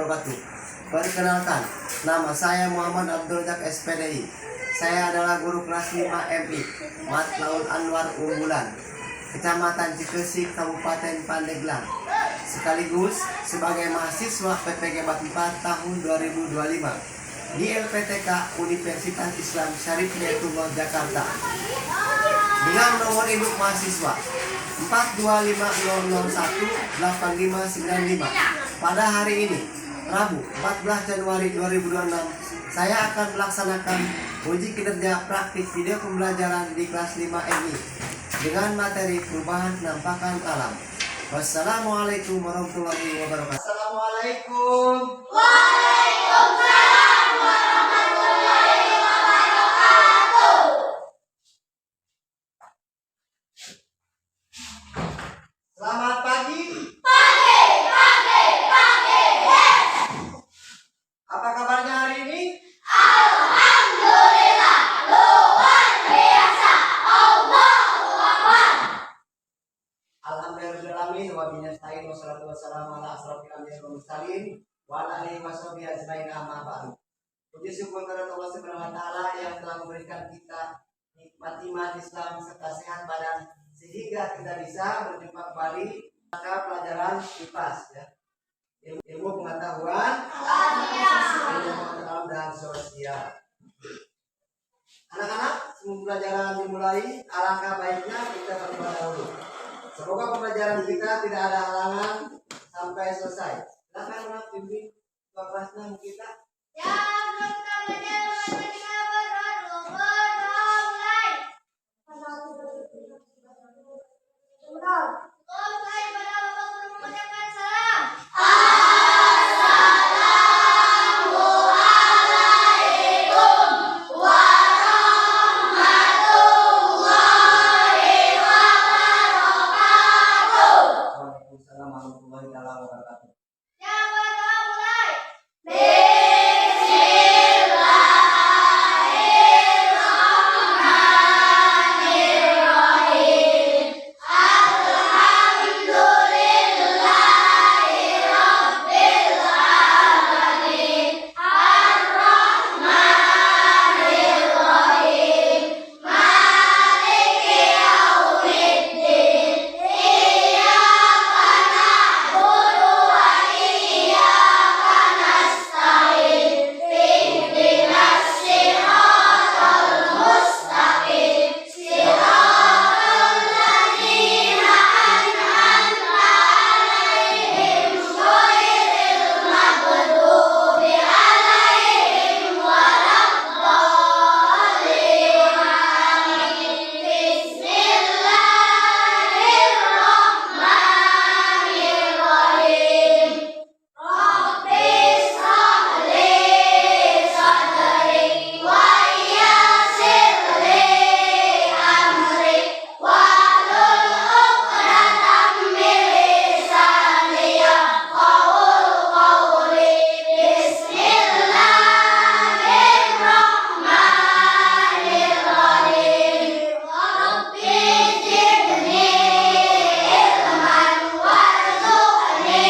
wabarakatuh. Perkenalkan, nama saya Muhammad Abdul Jak SPDI. Saya adalah guru kelas 5 MI Matlaul Anwar Unggulan, Kecamatan Cikesik, Kabupaten Pandeglang, sekaligus sebagai mahasiswa PPG 4 tahun 2025 di LPTK Universitas Islam Syarif Hidayatullah Jakarta dengan nomor induk mahasiswa 425018595. Pada hari ini, Rabu 14 Januari 2026, saya akan melaksanakan uji kinerja praktik video pembelajaran di kelas 5 MI dengan materi perubahan penampakan alam. Wassalamualaikum warahmatullahi wabarakatuh. Assalamualaikum. Waalaikumsalam warahmatullahi wabarakatuh. Selamat pagi. Yes. Apa kabarnya hari ini? Alhamdulillah, luar biasa. Allahu Akbar. Alhamdulillahirrahmanirrahim. Wa bihi nasta'in wassalatu wassalamu ala asrofil anbiya'i wal mursalin wa ala alihi washabihi ajmain amma ba'du. Puji syukur kepada Allah Subhanahu wa taala yang telah memberikan kita nikmat iman, Islam serta sehat badan sehingga kita bisa berjumpa kembali pada pelajaran IPAS ya. Ilmu pengetahuan, ilmu pengetahuan dan sosial. Anak-anak, sebelum pelajaran dimulai, alangkah baiknya kita berdoa dahulu. Semoga pembelajaran kita tidak ada halangan sampai selesai. Silakan anak pimpin kelasnya kita. Ya, pertamanya kita mulai. Mulai pada Bapak Guru mengucapkan salam. Assalamualaikum warahmatullahi wabarakatuh. Waalaikumsalam warahmatullahi wabarakatuh. Ya, pada mulai. Bismillahirrahmanirrahim. Alhamdulillahirabbil alamin. Ar-Rahmanirrahim. Maliki yaumiddin. Iyyaka na'budu wa iyyaka nasta'in. Ihdinas siratal mustaqim. Siratal ladzina an'amta 'alaihim ghairil maghdubi 'alaihim waladdallin. Bismillahirrahmanirrahim. Rabbi shrah li sadri wa yassir li amri wahlul 'uqdatam min lisani yafqahul qawli. Bismillahirrahmanirrahim. Rabbi zidni ilman warzuqni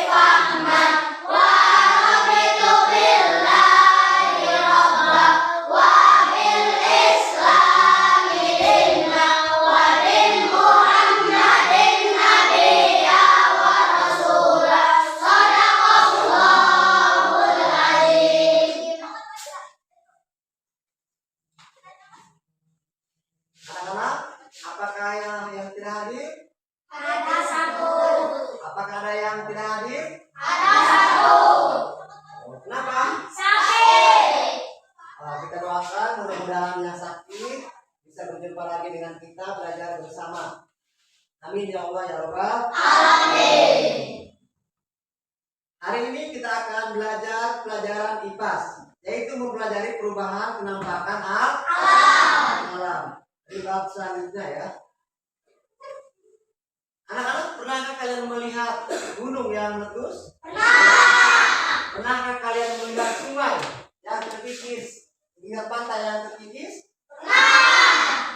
fahman wa raditu billahi rabba wa bil islami dinna wa bin muhammadin nabiyya wa rasula. Shadaqallahul azim. Anak-anak, apakah yang tidak hadir? Ada satu. Apakah ada yang tidak hadir? Ada satu. Kenapa? Sakit. Kita doakan mudah-mudahan yang sakit bisa berjumpa lagi dengan kita belajar bersama. Amin ya Allah ya Rabbal. Amin. Hari ini kita akan belajar pelajaran IPAS, yaitu mempelajari perubahan penampakan alam. Di bab selanjutnya ya. Anak-anak, pernahkah kalian melihat gunung yang meletus? Pernahkah kalian melihat sungai yang terkikis? Melihat pantai yang terkikis?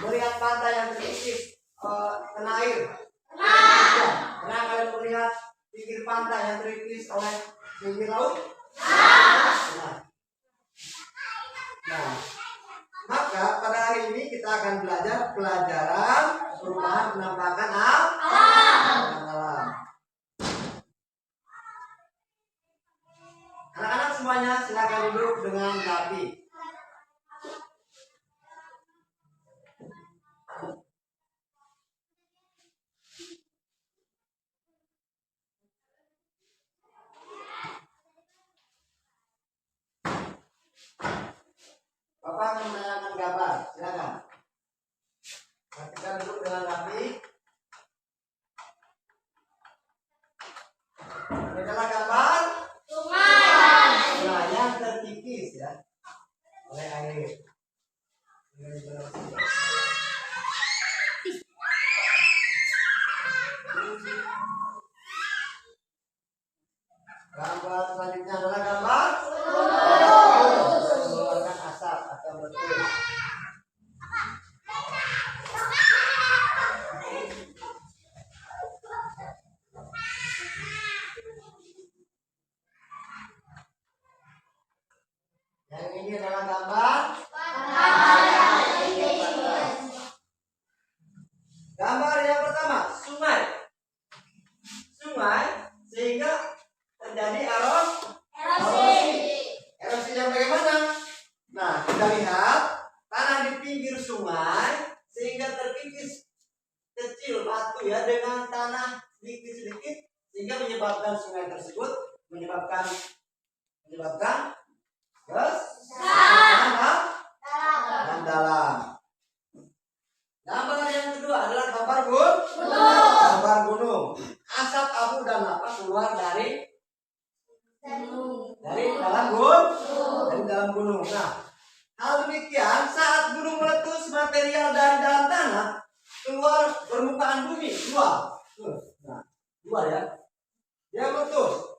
Melihat pantai yang terkikis kena air? Pernah kalian melihat pinggir pantai yang terkikis oleh Pinggir laut? Nah. Nah, maka pada hari ini kita akan belajar pelajaran perubahan penampakan alam. Anak-anak semuanya silakan duduk dengan rapi. Bapak akan menanyakan gambar, silakan. Perhatikan duduk dengan rapi. Ini adalah gambar sungai yang terkikis ya oleh air. Gambar selanjutnya adalah gambar mengeluarkan asap atau meletus. Yang ini adalah gambar gambar yang pertama, sungai. Sungai sehingga terjadi erosi. Erosi yang bagaimana? Nah, kita lihat tanah di pinggir sungai sehingga terkikis kecil batu ya dengan tanah sedikit-sedikit sehingga menyebabkan sungai tersebut menyebabkan dan dalam. Gambar yang kedua adalah gambar gambar gunung. Asap, abu dan lava keluar dari dalam gunung. Nah, hal demikian saat gunung meletus material dari dalam tanah keluar permukaan bumi keluar. Nah, keluar ya. Dia meletus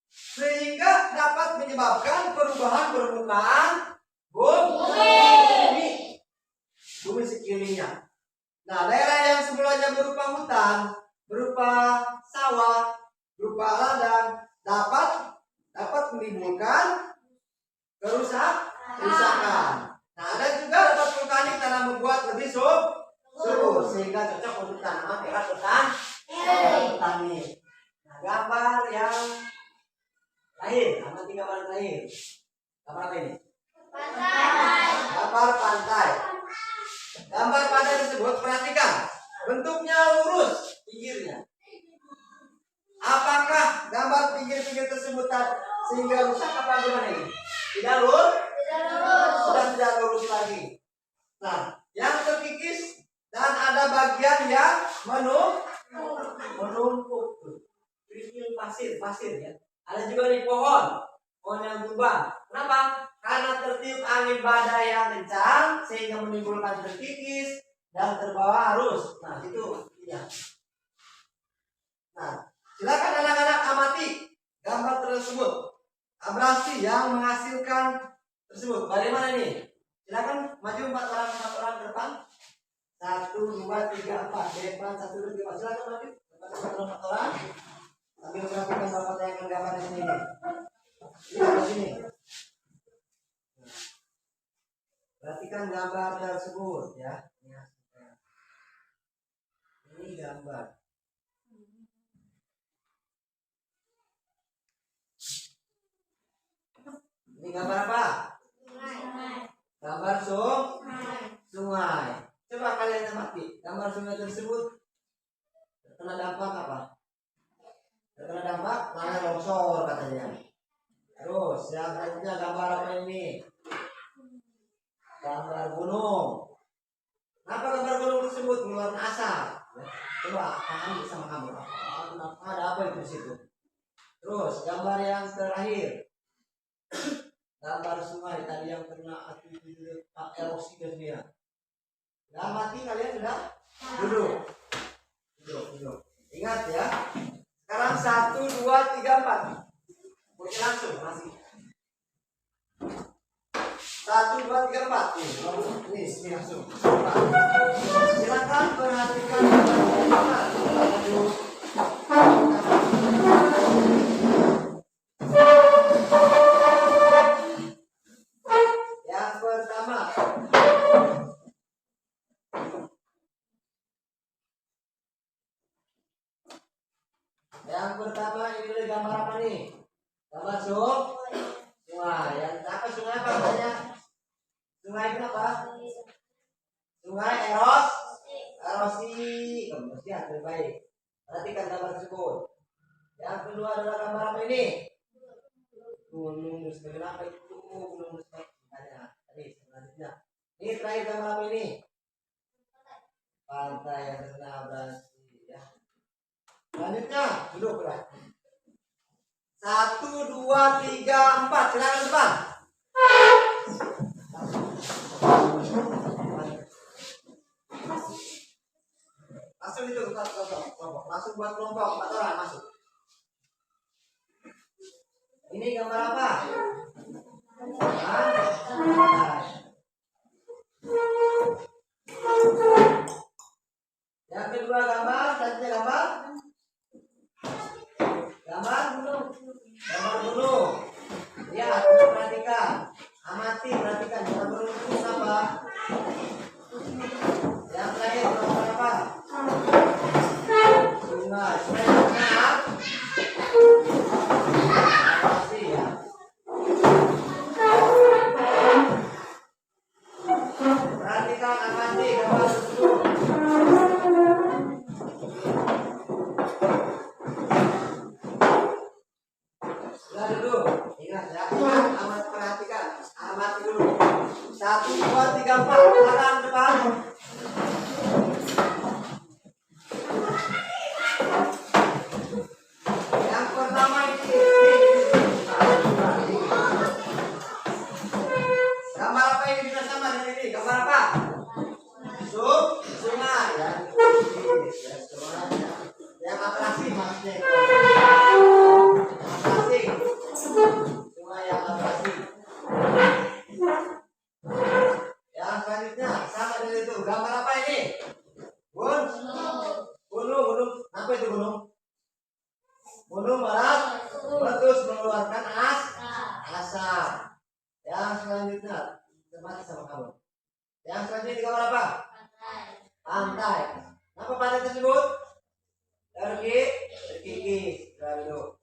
sehingga dapat menyebabkan perubahan permukaan bumi sekelilingnya. Nah, daerah yang sebelumnya berupa hutan, berupa sawah, berupa ladang dapat menimbulkan kerusakan. Nah, ada juga dapat vulkanik tanah membuat lebih subur sehingga cocok untuk tanaman era petani. Nah, gambar yang terakhir, amati gambar terakhir. Gambar apa ini? Gambar pantai. Gambar pantai tersebut perhatikan bentuknya lurus pinggirnya. Apakah gambar pinggir-pinggir tersebut sehingga rusak apa gimana ini? Tidak lurus. Sudah tidak lurus lagi. Nah, yang terkikis dan ada bagian yang menumpuk. Kerikil pasir ya. Ada juga di pohon yang tumbang. Kenapa? Karena tertiup angin badai yang kencang sehingga menimbulkan terkikis dan terbawa arus. Nah, itu ya. Nah, silakan anak-anak amati gambar tersebut. Abrasi yang menghasilkan tersebut. Bagaimana ini? Silakan maju 4 orang ke depan. 1, 2, 3, 4. Depan 1, 2, 3. Silakan maju. 4 orang. Sambil melakukan bapak tayangkan gambar di sini. Ini di sini. Perhatikan gambar tersebut ya. Ini gambar. Ini gambar apa? Gambar sungai. Coba kalian amati gambar sungai tersebut terkena dampak apa? Terkena dampak tanah longsor katanya. Terus yang selanjutnya gambar apa ini? Gambar gunung. Kenapa gambar gunung tersebut mengeluarkan asap? Coba pahami sama kamu. Ada apa itu di situ? Terus gambar yang terakhir. Gambar sungai tadi yang kena erosi dan dia. Sudah mati kalian sudah? Duduk. Ingat ya. Sekarang 1, 2, 3, 4. Oke langsung masih. 1, 2, 3, 4. Ini langsung. Silakan perhatikan. pertama ini udah gambar apa nih? Gambar sungai. Yang apa sungai apa namanya? Sungai itu apa? Sungai erosi. Kemudian terbaik. Perhatikan gambar tersebut. Yang kedua adalah gambar apa ini? Gunung sebagai apa itu? Gunung sebagai tadi selanjutnya. Ini terakhir gambar apa ini? Pantai yang terkenal berarti ya. Selanjutnya duduk berat. 1, 2, 3, 4. Silakan depan. Langsung itu kelompok. Langsung buat kelompok 4 orang masuk. Ini gambar apa? Yang kedua gambar, selanjutnya gambar gunung. Ya, perhatikan, amati, perhatikan gambar gunung itu apa? Yang terakhir gambar apa? Sungai. Makasih ya. Perhatikan, amati gambar tersebut. Dulu, ingat ya, amat perhatikan, amati dulu. 1, 2, 3, 4, silakan depan. Yang pertama ini gambar apa ini bisa sama dengan ini? Gambar apa? Sungai ya. Yang atraksi maksudnya. Sungai yang atraksi. Yang selanjutnya sama dengan itu. Gambar apa ini? Gunung. Apa itu gunung? Gunung meletus mengeluarkan asap. Yang selanjutnya mati sama kamu. Yang selanjutnya di gambar apa? Pantai. Apa pantai tersebut? Terkikis. Lalu.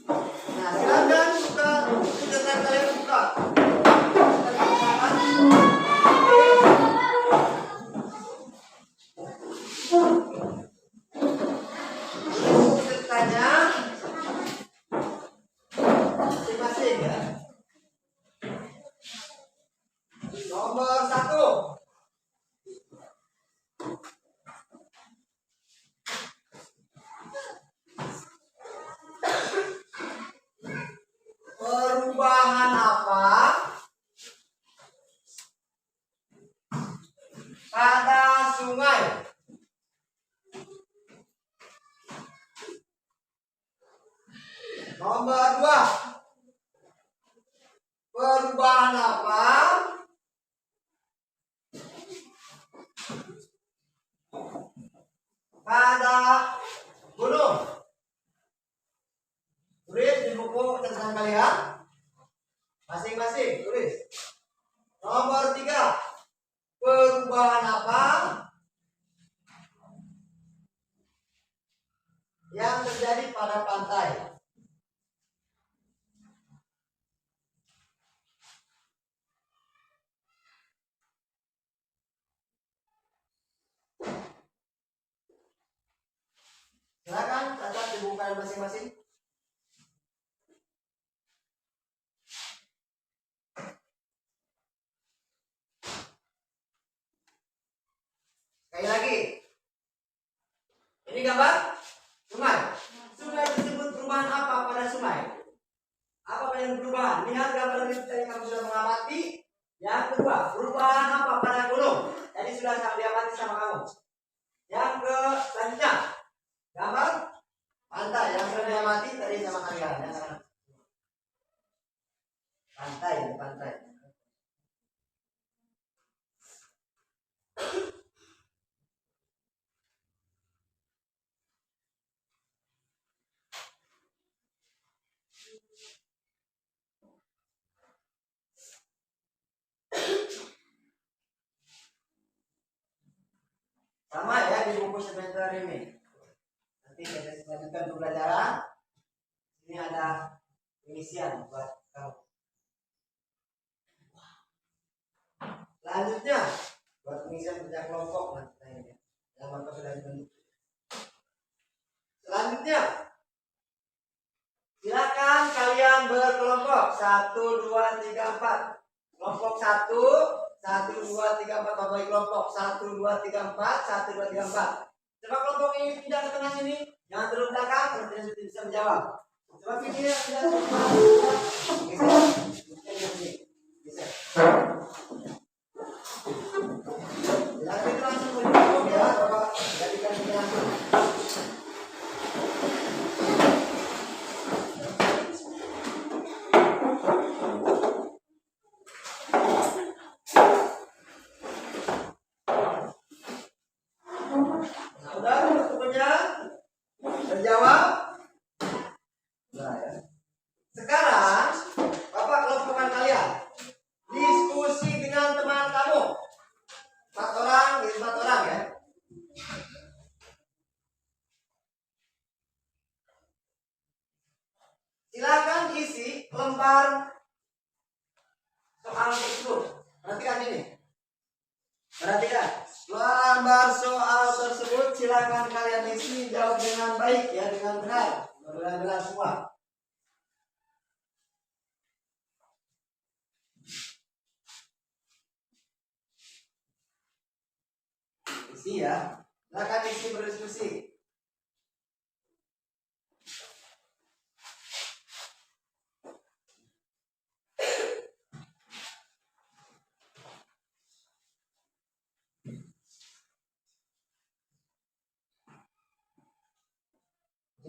Nah, silakan buka. Silakan kalian buka. Ceritanya masing-masing ya. Nomor 1. Perubahan apa pada sungai? Nomor 2. Perubahan apa pada gunung? Tulis di buku catatan kalian masing-masing, tulis. Nomor 3. Perubahan apa yang terjadi pada pantai? Silakan catat di buku kalian masing-masing. Sekali lagi. Ini gambar sungai. Sungai tersebut perubahan apa pada sungai? Apa yang perubahan? Lihat gambar ini tadi kamu sudah mengamati. Yang kedua, perubahan apa pada gunung? Jadi sudah diamati sama kamu. Yang selanjutnya, gambar pantai yang sudah diamati tadi sama kalian. Pantai. Sama ya. di buku semester ini. Nanti kita lanjutkan pembelajaran. Ini ada pengisian buat kamu. Selanjutnya buat pengisian kerja kelompok nanti yang maka sudah dibentuk. Selanjutnya silakan kalian berkelompok 1, 2, 3, 4. Kelompok 1, 1, 2, 3, 4 bagi kelompok 1, 2, 3, 4, 1, 2, 3, 4. Coba kelompok ini pindah ke tengah sini, jangan turun belakang, kalau tidak bisa menjawab. Coba pindah turun belakang. Bisa. Jadi itu langsung menjawab ya, Bapak jadikan ini langsung. Terjawab? Nah, ya. Sekarang Bapak kelompokkan kalian. Diskusi dengan teman kamu. 4 orang, 4 orang ya. Silakan isi lembar soal tersebut. Perhatikan ini. Perhatikan. Lembar soal tersebut silakan kalian isi, jawab dengan baik ya, dengan benar. Benar-benar semua. Isi ya. Silakan isi berdiskusi.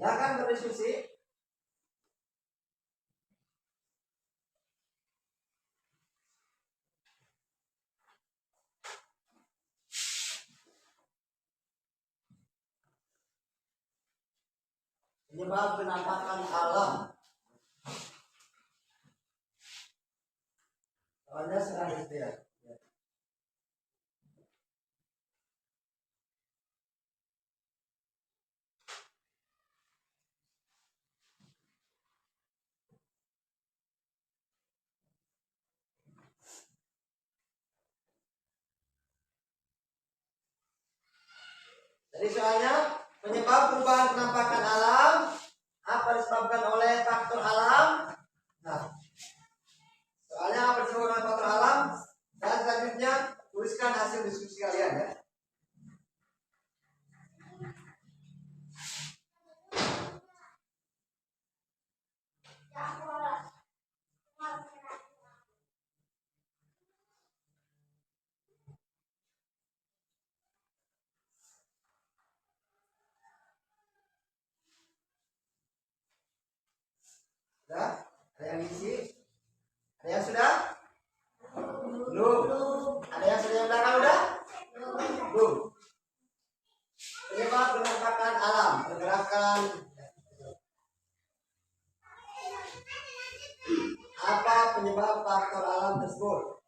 Silakan berdiskusi. Penyebab penampakan alam. Soalnya serah itu ya. Jadi soalnya penyebab perubahan penampakan alam apa disebabkan oleh faktor alam. Nah, soalnya apa disebabkan oleh faktor alam, dan selanjutnya tuliskan hasil diskusi kalian ya. Sudah? Ada yang isi? Ada yang sudah? Belum. Ada yang sudah yang belakang udah? Belum. Penyebab penampakan alam, pergerakan. Apa penyebab faktor alam tersebut?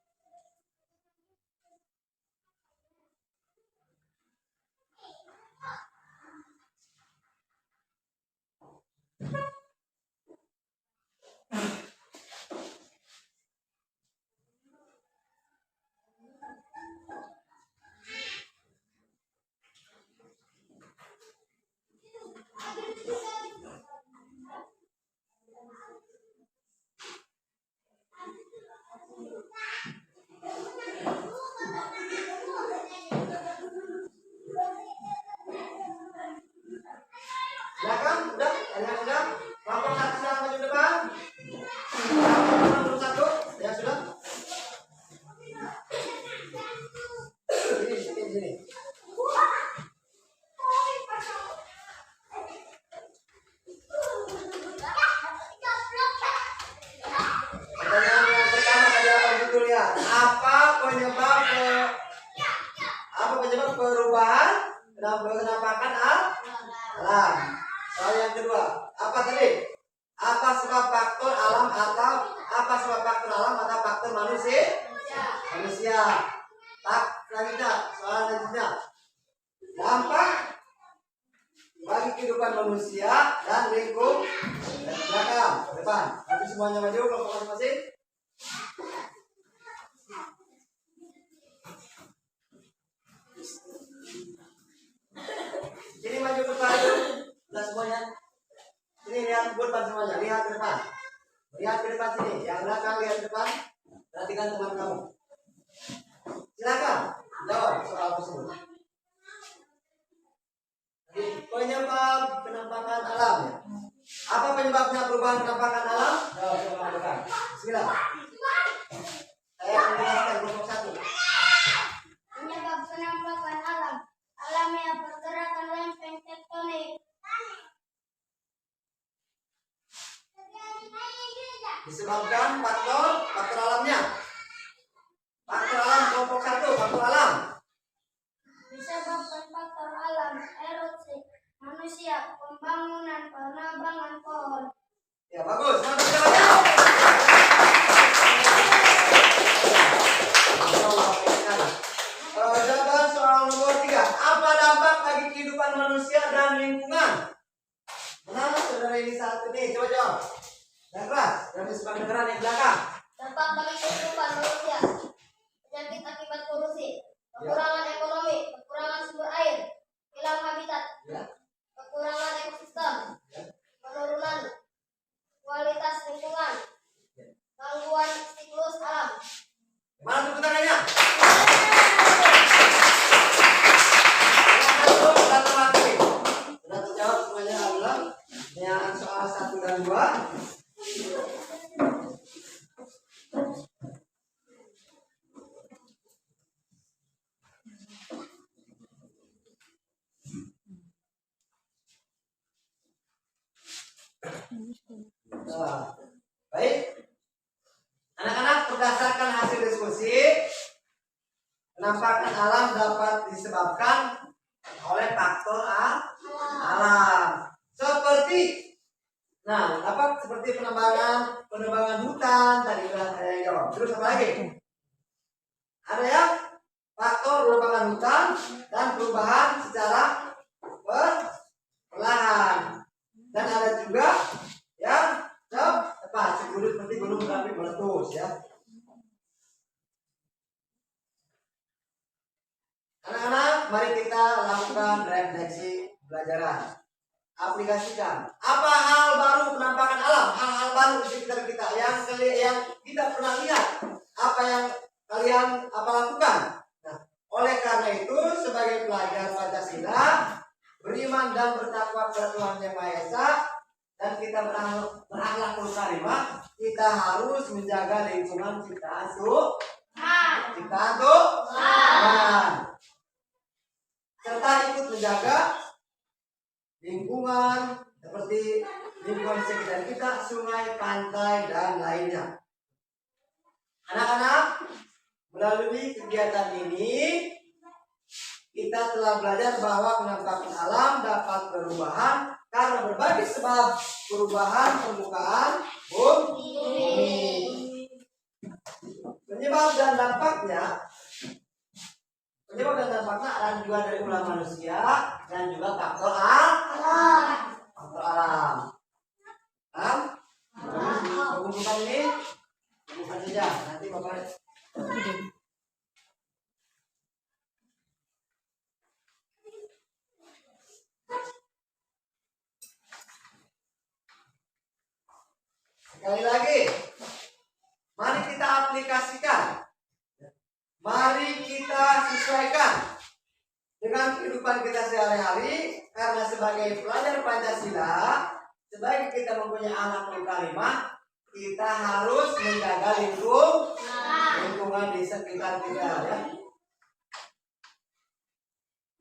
Silakan, udah? Ada yang sudah? Kelompok 1 silakan maju depan. Nomor 1, ya sudah? Sini. Pertanyaan yang pertama adalah judulnya, apa penyebab perubahan penampakan alam? Soal yang kedua, apa tadi? Apa sebab faktor alam atau apa sebab faktor alam atau faktor manusia? Selanjutnya, soal selanjutnya. Dampak kehidupan manusia dan lingkungan belakang ke depan. Nanti semuanya maju kelompok masing-masing. Ini maju ke depan dulu. Sudah semuanya. Ini lihat ke depan semuanya. Lihat ke depan. Lihat ke depan sini. Yang belakang lihat ke depan. Perhatikan teman kamu. Silakan jawab soal tersebut. Penyebab penampakan alam ya. Apa penyebabnya perubahan penampakan alam? Jawab coba bukan. Bismillah. Saya akan menjelaskan kelompok 1. Penyebab penampakan alam. Alamnya pergerakan lempeng tektonik. Disebabkan faktor alamnya. Faktor alam kelompok 1, faktor alam. Disebabkan faktor alam, erupsi, manusia, pembangunan, penebangan pohon. Ya bagus. Mantap jawabannya. Jawaban soal nomor 3. Apa dampak bagi kehidupan manusia dan lingkungan? Mana saudara ini saat ini? Coba jawab. Yang keras. Yang disebut kedengaran yang belakang. Dampak bagi kehidupan manusia. Penyakit akibat polusi, kekurangan ekonomi, kekurangan sumber air, hilang habitat, Ya. kekurangan ekosistem, penurunan kualitas lingkungan, gangguan siklus alam. Mana tepuk tangannya? Sudah terjawab semuanya adalah pertanyaan soal 1 dan 2. Nah, baik. Anak-anak, berdasarkan hasil diskusi, penampakan alam dapat disebabkan oleh faktor alam. Seperti penebangan hutan tadi sudah saya jawab. Terus apa lagi? Ada ya faktor penebangan hutan dan perubahan secara perlahan. Dan ada juga yang seperti gunung berapi meletus ya. Anak-anak, mari kita lakukan refleksi pelajaran. Aplikasikan. Apa hal baru penampakan alam? Hal-hal baru di sekitar kita yang kita pernah lihat. Apa yang kalian lakukan? Nah, oleh karena itu sebagai pelajar Pancasila, beriman dan bertakwa kepada Tuhan Yang Maha Esa, dan kita berakhlakul karimah, kita harus menjaga lingkungan ciptaan Tuhan. Serta ikut menjaga lingkungan seperti lingkungan sekitar kita, sungai, pantai, dan lainnya. Anak-anak, melalui kegiatan ini kita telah belajar bahwa penampakan alam dapat perubahan karena berbagai sebab perubahan permukaan bumi. Penyebab dan dampaknya ada juga dari ulah manusia dan juga faktor alam. Bukan ini, bukan saja. Nanti Bapak sekali lagi, mari kita aplikasikan. Mari kita sesuaikan dengan kehidupan kita sehari-hari, karena sebagai pelajar Pancasila, sebagai kita mempunyai akhlakul karimah, kita harus menjaga lingkungan di sekitar kita ya.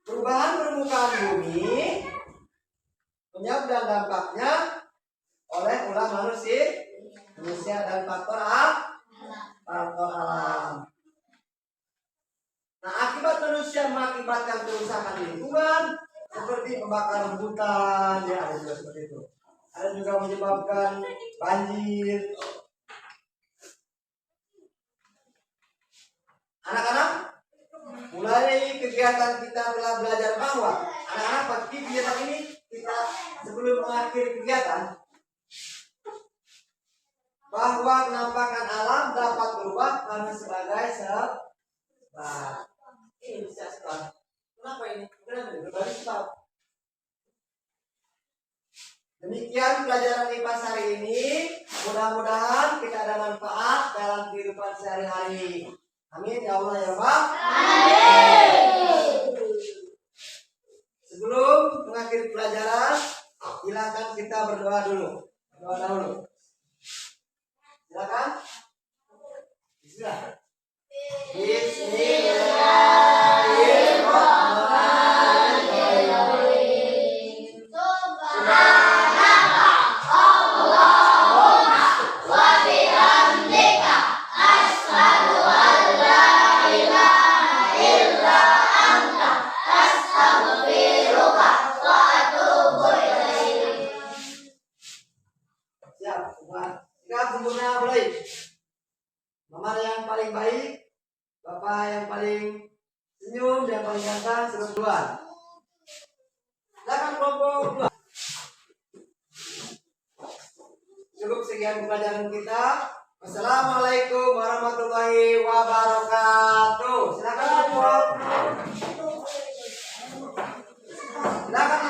Perubahan permukaan bumi, penyebab dan dampaknya oleh ulah manusia dan faktor alam. Nah, akibat manusia mengakibatkan kerusakan lingkungan seperti pembakaran hutan, ya ada juga seperti itu. Ada juga menyebabkan banjir. Anak-anak, mulai kegiatan kita telah belajar bahwa anak-anak pasti kegiatan ini kita sebelum mengakhiri kegiatan bahwa penampakan alam dapat berubah karena sebagai sebab. Ini bisa sebab. Kenapa ini? Kenapa ini? Berbagai sebab. Demikian pelajaran IPA hari ini. Mudah-mudahan kita ada manfaat dalam kehidupan sehari-hari. Amin ya Allah ya Rabb. Amin. Sebelum mengakhiri pelajaran, silakan kita berdoa dulu. Berdoa dahulu. Silakan. Bismillah. Bismillahirrahmanirrahim. Siap, siap sempurna mulai. Mama yang paling baik, Bapak yang paling senyum dan paling ganteng suruh duluan. Silakan kelompok 2. Cukup sekian pelajaran kita. Wassalamualaikum warahmatullahi wabarakatuh. Silakan kelompok. Silakan